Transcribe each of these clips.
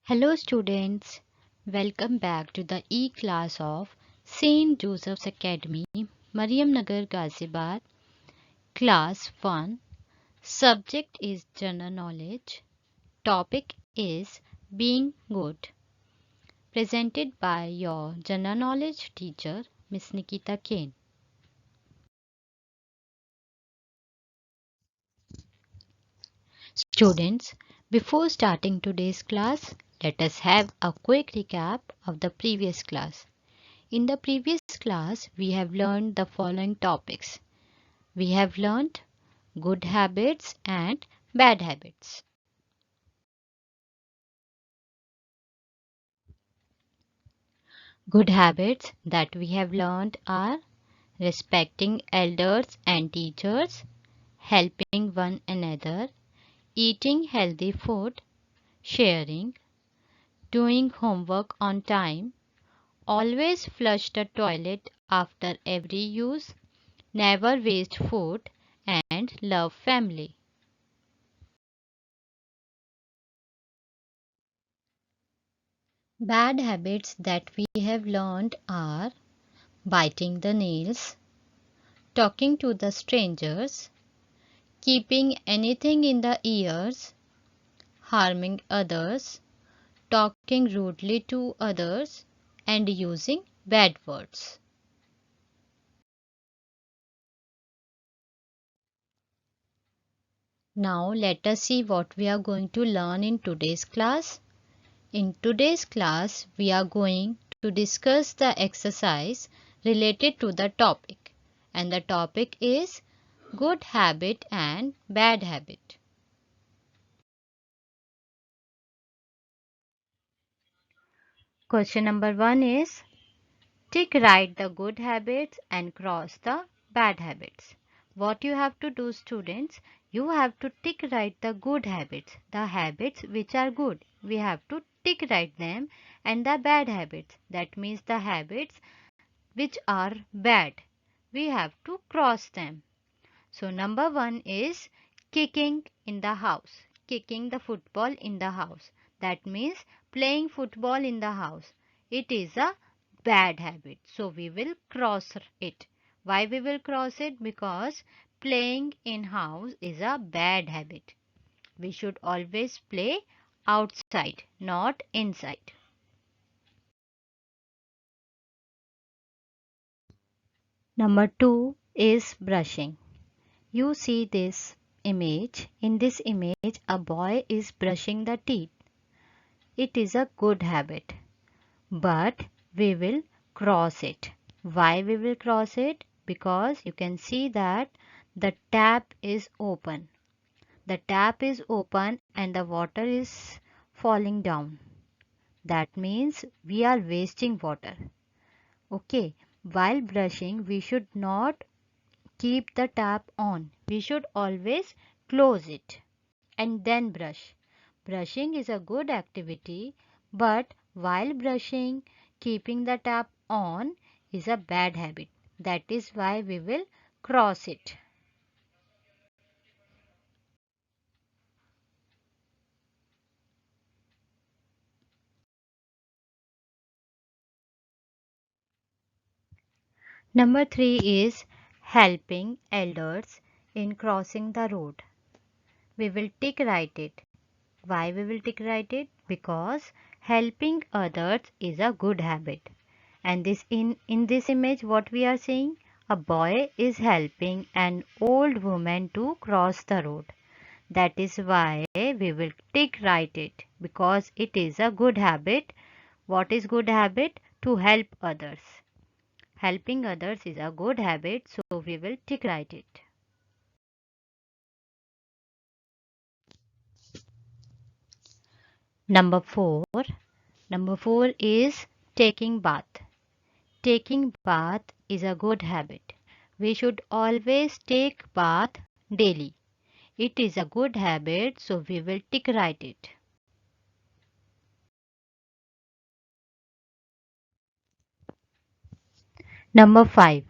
Hello students, welcome back to the e-class of St. Joseph's Academy, Mariamnagar, Ghaziabad, Class 1. Subject is General Knowledge. Topic is Being Good. Presented by your General Knowledge teacher, Miss Nikita Kane. Students, before starting today's class, let us have a quick recap of the previous class. In the previous class, we have learned the following topics. We have learned good habits and bad habits. Good habits that we have learned are respecting elders and teachers, helping one another, eating healthy food, sharing, doing homework on time, always flush the toilet after every use, never waste food, and love family. Bad habits that we have learned are biting the nails, talking to the strangers, keeping anything in the ears, harming others, talking rudely to others, and using bad words. Now let us see what we are going to learn in today's class. In today's class, we are going to discuss the exercise related to the topic, and the topic is good habit and bad habit. Question number 1 is tick right the good habits and cross the bad habits. What you have to do, students, you have to tick right the good habits, the habits which are good. We have to tick right them, and the bad habits, that means the habits which are bad, we have to cross them. So number 1 is kicking in the house, kicking the football in the house. That means playing football in the house. It is a bad habit. So we will cross it. Why we will cross it? Because playing in house is a bad habit. We should always play outside, not inside. Number 2 is brushing. You see this image. In this image, a boy is brushing the teeth. It is a good habit, but we will cross it. Why we will cross it? Because you can see that the tap is open. The tap is open and the water is falling down. That means we are wasting water. Okay, while brushing, we should not keep the tap on. We should always close it and then brush. Brushing is a good activity, but while brushing, keeping the tap on is a bad habit. That is why we will cross it. Number 3 is helping elders in crossing the road. We will tick right it. Why we will tick right it? Because helping others is a good habit. And this in this image what we are seeing? A boy is helping an old woman to cross the road. That is why we will tick right it, because it is a good habit. What is good habit? To help others. Helping others is a good habit, so we will tick right it. Number 4. Number 4 is taking bath. Taking bath is a good habit. We should always take bath daily. It is a good habit, so we will tick right it. Number 5.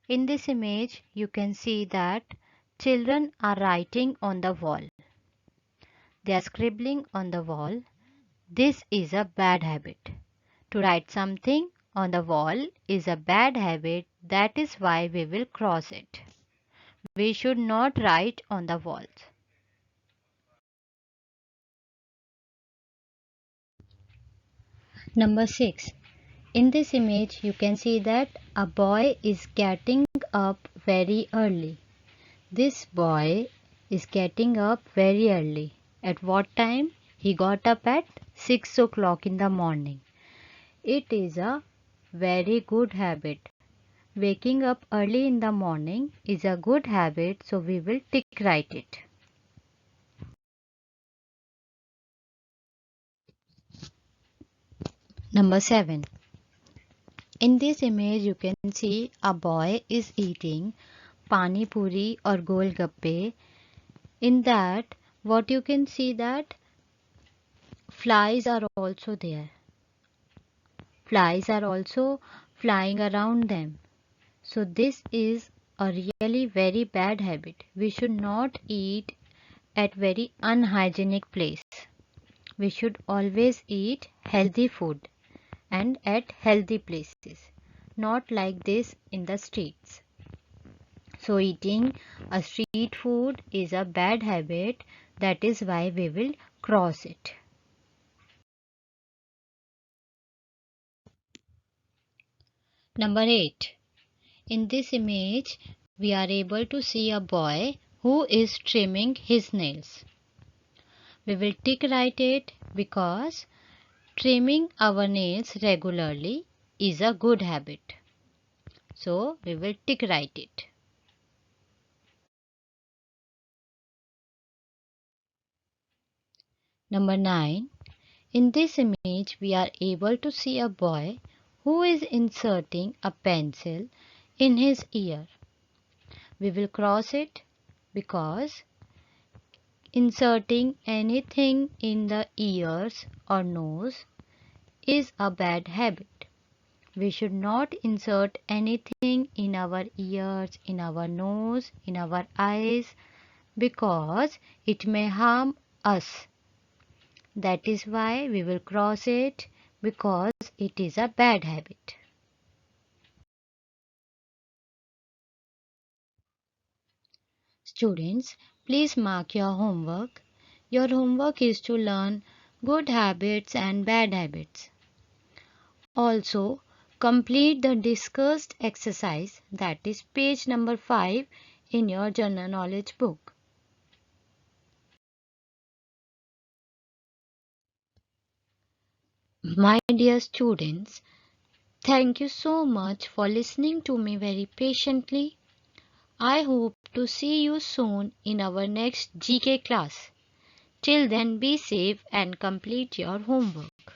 In this image, you can see that children are writing on the wall. They are scribbling on the wall. This is a bad habit. To write something on the wall is a bad habit. That is why we will cross it. We should not write on the walls. Number 6. In this image, you can see that a boy is getting up very early. This boy is getting up very early. At what time? He got up at 6 o'clock in the morning. It is a very good habit. Waking up early in the morning is a good habit, so we will tick write it. Number 7. In this image, you can see a boy is eating pani puri or golgappe. In that, what you can see that flies are also there. Flies are also flying around them. So this is a really very bad habit. We should not eat at very unhygienic place. We should always eat healthy food and at healthy places, not like this in the streets. So eating a street food is a bad habit. That is why we will cross it. Number 8. In this image, we are able to see a boy who is trimming his nails. We will tick write it because trimming our nails regularly is a good habit. So we will tick write it. Number 9. In this image, we are able to see a boy who is inserting a pencil in his ear. We will cross it because inserting anything in the ears or nose is a bad habit. We should not insert anything in our ears, in our nose, in our eyes because it may harm us. That is why we will cross it because it is a bad habit. Students, please mark your homework. Your homework is to learn good habits and bad habits. Also, complete the discussed exercise, that is page number 5 in your general knowledge book. My dear students, thank you so much for listening to me very patiently. I hope to see you soon in our next GK class. Till then, be safe and complete your homework.